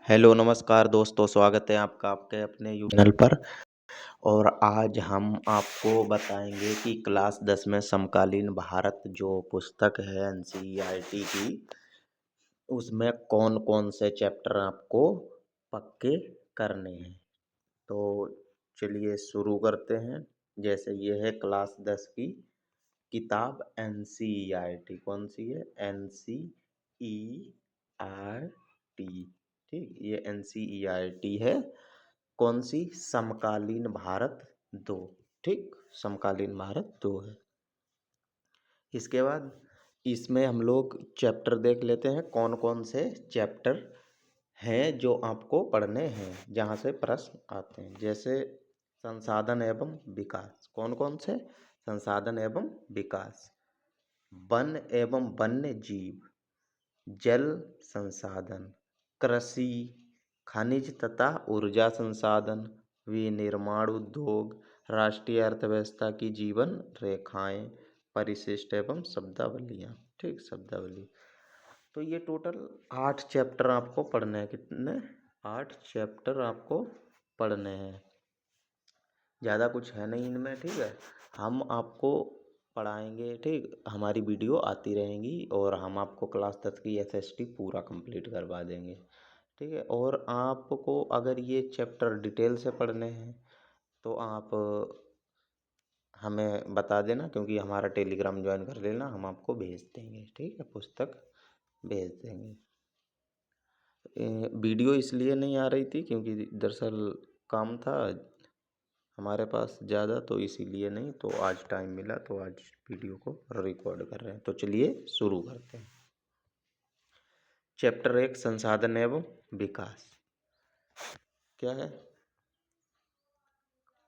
Hello नमस्कार दोस्तों, स्वागत है आपका आपके अपने चैनल पर। और आज हम आपको बताएंगे कि क्लास 10 में समकालीन भारत जो पुस्तक है एनसीईआरटी की, उसमें कौन कौन से चैप्टर आपको पक्के करने हैं। तो चलिए शुरू करते हैं। जैसे ये है क्लास 10 की किताब एनसीईआरटी। कौन सी है? एनसीईआरटी। ठीक, ये एनसीईआरटी है। कौन सी? समकालीन भारत 2। ठीक, समकालीन भारत 2 है। इसके बाद इसमें हम लोग चैप्टर देख लेते हैं, कौन कौन से चैप्टर हैं जो आपको पढ़ने हैं, जहाँ से प्रश्न आते हैं। जैसे संसाधन एवं विकास। कौन कौन से? संसाधन एवं विकास, वन एवं वन्य जीव, जल संसाधन, कृषि, खनिज तथा ऊर्जा संसाधन, विनिर्माण उद्योग, राष्ट्रीय अर्थव्यवस्था की जीवन रेखाएं, परिशिष्ट एवं शब्दावलियाँ। ठीक, शब्दावली। तो ये टोटल 8 चैप्टर आपको पढ़ने हैं। कितने? 8 चैप्टर आपको पढ़ने हैं। ज़्यादा कुछ है नहीं इनमें। ठीक है, हम आपको पढ़ाएंगे। ठीक, हमारी वीडियो आती रहेंगी और हम आपको क्लास 10 की एसएसटी पूरा कंप्लीट करवा देंगे। ठीक है, और आपको अगर ये चैप्टर डिटेल से पढ़ने हैं तो आप हमें बता देना, क्योंकि हमारा टेलीग्राम ज्वाइन कर लेना, हम आपको भेज देंगे। ठीक है, पुस्तक भेज देंगे। वीडियो इसलिए नहीं आ रही थी क्योंकि दरअसल काम था हमारे पास ज़्यादा, तो इसीलिए नहीं। तो आज टाइम मिला तो आज वीडियो को रिकॉर्ड कर रहे हैं। तो चलिए शुरू करते हैं। चैप्टर 1 संसाधन एवं विकास। क्या है?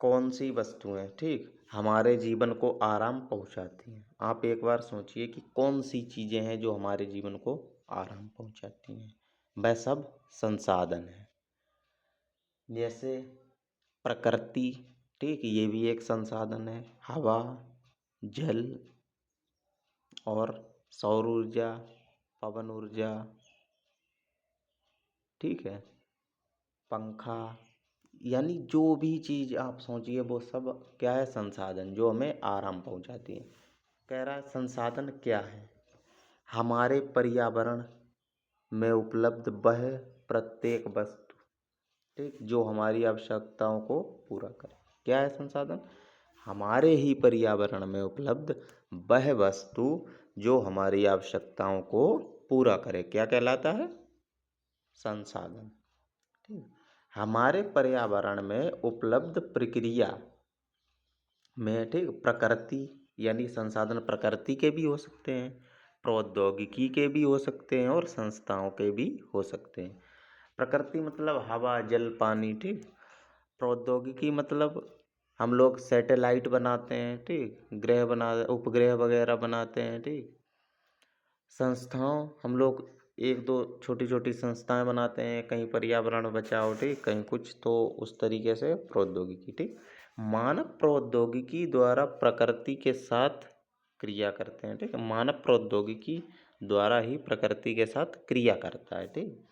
कौन सी वस्तुएं, ठीक, हमारे जीवन को आराम पहुंचाती हैं। आप एक बार सोचिए कि कौन सी चीज़ें हैं जो हमारे जीवन को आराम पहुंचाती हैं। वह सब संसाधन है। जैसे प्रकृति, ठीक, ये भी एक संसाधन है। हवा, जल और सौर ऊर्जा, पवन ऊर्जा, ठीक है, पंखा, यानी जो भी चीज़ आप सोचिए वो सब क्या है? संसाधन, जो हमें आराम पहुंचाती है। कह रहा है संसाधन क्या है? हमारे पर्यावरण में उपलब्ध वह प्रत्येक वस्तु, ठीक, जो हमारी आवश्यकताओं को पूरा करे। क्या है संसाधन? हमारे ही पर्यावरण में उपलब्ध वह वस्तु जो हमारी आवश्यकताओं को पूरा करे। क्या कहलाता है? संसाधन। ठीक, हमारे पर्यावरण में उपलब्ध प्रक्रिया में, ठीक, प्रकृति, यानी संसाधन प्रकृति के भी हो सकते हैं, प्रौद्योगिकी के भी हो सकते हैं और संस्थाओं के भी हो सकते हैं। प्रकृति मतलब हवा, जल, पानी। ठीक, प्रौद्योगिकी मतलब हम लोग सैटेलाइट बनाते हैं, ठीक, ग्रह बना, उपग्रह वगैरह बनाते हैं। ठीक, संस्थाओं हम लोग एक दो छोटी छोटी संस्थाएं बनाते हैं, कहीं पर्यावरण बचाओ, ठीक, कहीं कुछ, तो उस तरीके से प्रौद्योगिकी। ठीक, मानव प्रौद्योगिकी द्वारा प्रकृति के साथ क्रिया करते हैं। ठीक, मानव प्रौद्योगिकी द्वारा ही प्रकृति के साथ क्रिया करता है। ठीक,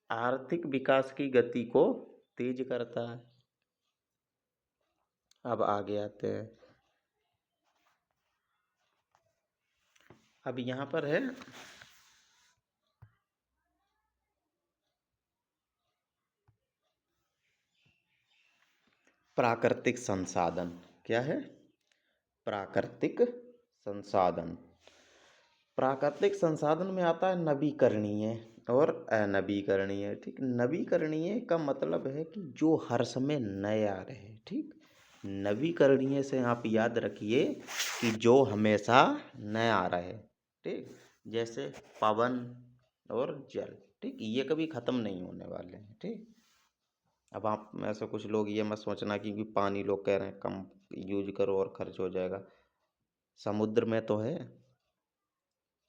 आर्थिक विकास की गति को तेज करता है। अब आगे आते हैं। अब यहाँ पर है प्राकृतिक संसाधन। क्या है? प्राकृतिक संसाधन। प्राकृतिक संसाधन में आता है नवीकरणीय और अनवीकरणीय। ठीक, नवीकरणीय का मतलब है कि जो हर समय नया रहे। ठीक, नवीकरणीय से आप याद रखिए कि जो हमेशा नया रहे। ठीक, जैसे पवन और जल, ठीक, ये कभी खत्म नहीं होने वाले हैं। ठीक, अब आप में से कुछ लोग ये मत सोचना कि पानी लोग कह रहे हैं कम यूज करो और खर्च हो जाएगा। समुद्र में तो है,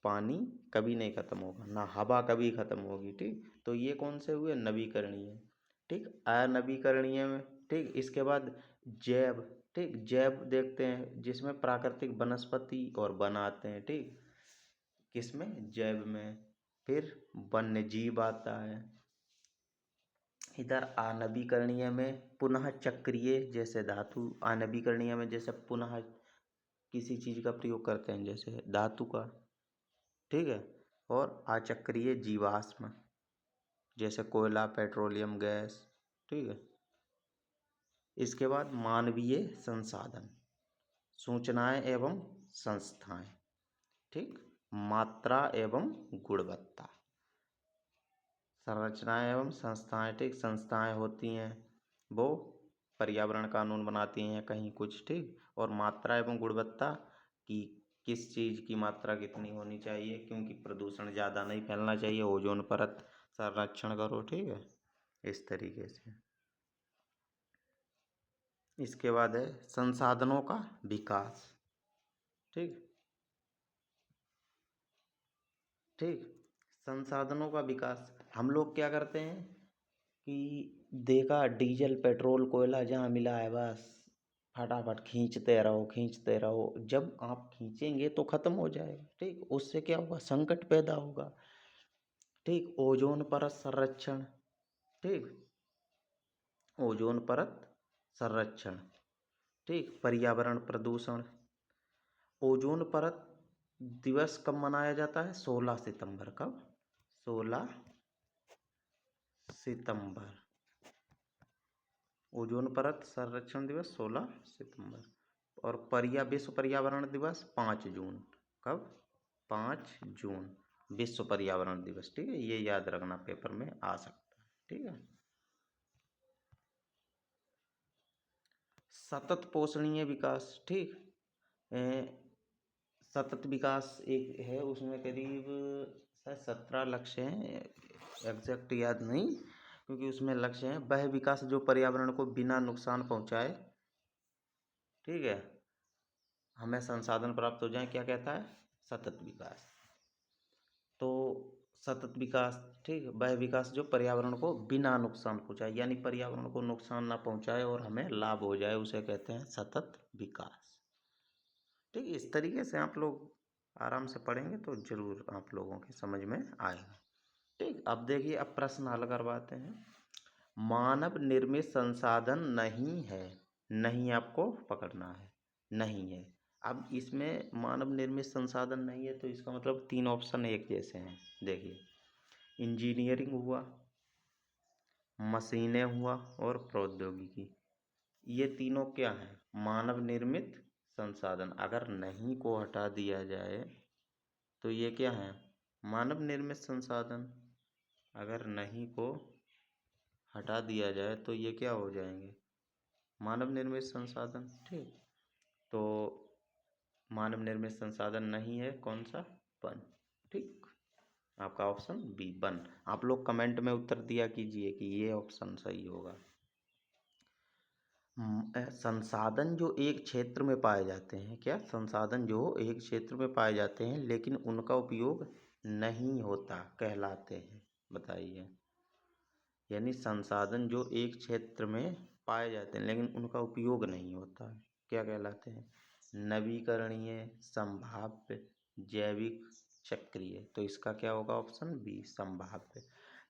पानी कभी नहीं खत्म होगा, ना हवा कभी खत्म होगी। ठीक, तो ये कौन से हुए? नवीकरणीय। ठीक, अनवीकरणीय में, ठीक, इसके बाद जैव। ठीक, जैव देखते हैं जिसमें प्राकृतिक वनस्पति और वन आते हैं। ठीक, किसमें? जैव में। फिर वन्य जीव आता है। इधर आणविकरणीय में पुनः चक्रीय, जैसे धातु आणविकरणीय में जैसे पुनः किसी चीज़ का प्रयोग करते हैं जैसे धातु का, ठीक है। और अचक्रीय जीवाश्म जैसे कोयला, पेट्रोलियम गैस, ठीक है। इसके बाद मानवीय संसाधन, सूचनाएं एवं संस्थाएं, ठीक। मात्रा एवं गुणवत्ता, संरचनाएं एवं संस्थाएं, ठीक। संस्थाएं होती हैं वो पर्यावरण कानून बनाती हैं कहीं कुछ, ठीक। और मात्रा एवं गुणवत्ता कि किस चीज़ की मात्रा कितनी होनी चाहिए, क्योंकि प्रदूषण ज़्यादा नहीं फैलना चाहिए, ओजोन परत संरक्षण करो, ठीक है, इस तरीके से। इसके बाद है संसाधनों का विकास, ठीक ठीक। संसाधनों का विकास, हम लोग क्या करते हैं कि देखा डीजल पेट्रोल कोयला जहाँ मिला है बस फटाफट खींचते रहो। जब आप खींचेंगे तो खत्म हो जाएगा, ठीक। उससे क्या होगा, संकट पैदा होगा, ठीक। ओजोन परत संरक्षण, ठीक। ओजोन परत संरक्षण, ठीक। पर्यावरण प्रदूषण। ओजोन परत दिवस कब मनाया जाता है, 16 सितंबर। कब, 16 सितंबर। ओजोन परत संरक्षण दिवस 16 सितंबर। और विश्व पर्यावरण दिवस 5 जून। कब, 5 जून विश्व पर्यावरण दिवस, ठीक है। ये याद रखना, पेपर में आ सकता है, ठीक है। सतत पोषणीय विकास, ठीक। सतत विकास एक है, उसमें करीब शायद 17 लक्ष्य हैं, एग्जैक्ट याद नहीं, क्योंकि उसमें लक्ष्य हैं। वह विकास जो पर्यावरण को बिना नुकसान पहुंचाए, ठीक है, हमें संसाधन प्राप्त हो जाए, क्या कहता है, सतत विकास। तो सतत विकास, ठीक, वह विकास जो पर्यावरण को बिना नुकसान पहुंचाए, यानी पर्यावरण को नुकसान ना पहुंचाए और हमें लाभ हो जाए, उसे कहते हैं सतत विकास, ठीक। इस तरीके से आप लोग आराम से पढ़ेंगे तो जरूर आप लोगों के समझ में आएगा, ठीक। अब देखिए, अब प्रश्न हल करवाते हैं। मानव निर्मित संसाधन नहीं है, नहीं आपको पकड़ना है, नहीं है। अब इसमें मानव निर्मित संसाधन नहीं है तो इसका मतलब 3 ऑप्शन एक जैसे हैं। देखिए, इंजीनियरिंग हुआ, मशीनें हुआ और प्रौद्योगिकी, ये तीनों क्या हैं, मानव निर्मित संसाधन। अगर नहीं को हटा दिया जाए तो ये क्या है, मानव निर्मित संसाधन। अगर नहीं को हटा दिया जाए तो ये क्या हो जाएंगे, मानव निर्मित संसाधन, ठीक। तो मानव निर्मित संसाधन नहीं है, कौन सा, वन, ठीक। आपका ऑप्शन बी, वन। आप लोग कमेंट में उत्तर दिया कीजिए कि ये ऑप्शन सही होगा। संसाधन जो एक क्षेत्र में पाए जाते हैं, क्या, संसाधन जो एक क्षेत्र में पाए जाते हैं लेकिन उनका उपयोग नहीं होता, कहलाते हैं, बताइए। यानी संसाधन जो एक क्षेत्र में पाए जाते हैं लेकिन उनका उपयोग नहीं होता है, क्या कहलाते हैं, नवीकरणीय, संभाव्य, जैविक, चक्रीय। तो इसका क्या होगा, ऑप्शन बी, संभाव्य।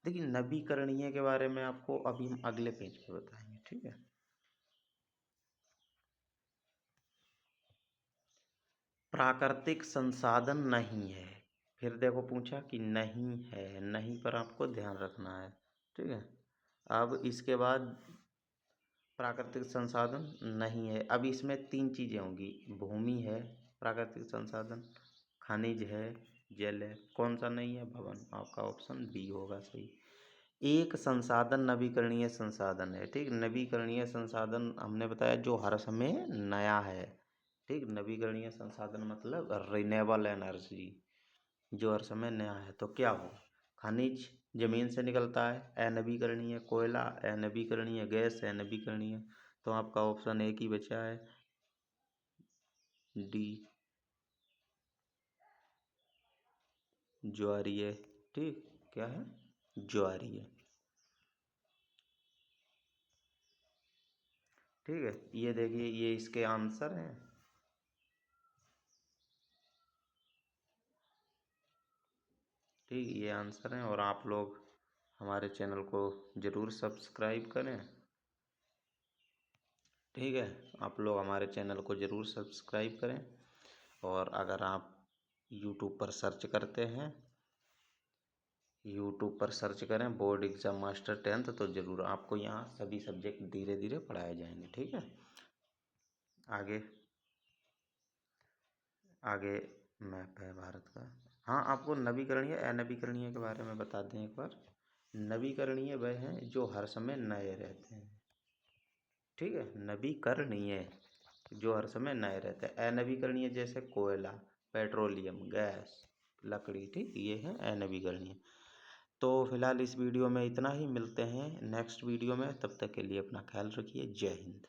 देखिए, नवीकरणीय के बारे में आपको अभी हम अगले पेज पे बताएंगे, ठीक है। प्राकृतिक संसाधन नहीं है, फिर देखो पूछा कि नहीं है, नहीं पर आपको ध्यान रखना है, ठीक है। अब इसके बाद प्राकृतिक संसाधन नहीं है, अब इसमें 3 चीज़ें होंगी, भूमि है प्राकृतिक संसाधन, खनिज है, जल है, कौन सा नहीं है, भवन। आपका ऑप्शन बी होगा सही। एक संसाधन नवीकरणीय संसाधन है, ठीक। नवीकरणीय संसाधन हमने बताया जो हर समय नया है, ठीक। नवीकरणीय संसाधन मतलब रिन्यूएबल एनर्जी, जो हर समय नया है। तो क्या हो, खनिज जमीन से निकलता है, अनवीकरणीय, कोयला अनवीकरणीय, गैस अनवीकरणीय। तो आपका ऑप्शन एक ही बचा है, डी, ज्वारीय, ठीक। क्या है, ज्वारीय, ठीक है। ये देखिए, ये इसके आंसर हैं, ठीक। ये आंसर हैं और आप लोग हमारे चैनल को ज़रूर सब्सक्राइब करें। ठीक है, आप लोग हमारे चैनल को ज़रूर सब्सक्राइब करें। और अगर आप यूट्यूब पर सर्च करते हैं, यूट्यूब पर सर्च करें बोर्ड एग्ज़ाम मास्टर 10th, तो ज़रूर आपको यहाँ सभी सब्जेक्ट धीरे धीरे पढ़ाए जाएंगे। ठीक है, आगे आगे मैप है भारत का। हाँ, आपको नवीकरणीय अनवीकरणीय के बारे में बता दें एक बार। नवीकरणीय वह हैं जो हर समय नए रहते हैं। ठीक है, नवीकरणीय जो हर समय नए रहते हैं। अनवीकरणीय जैसे कोयला, पेट्रोलियम, गैस, लकड़ी, ठीक, ये है अनवीकरणीय। तो फिलहाल इस वीडियो में इतना ही, मिलते हैं नेक्स्ट वीडियो में। तब तक के लिए अपना ख्याल रखिए। जय हिंद।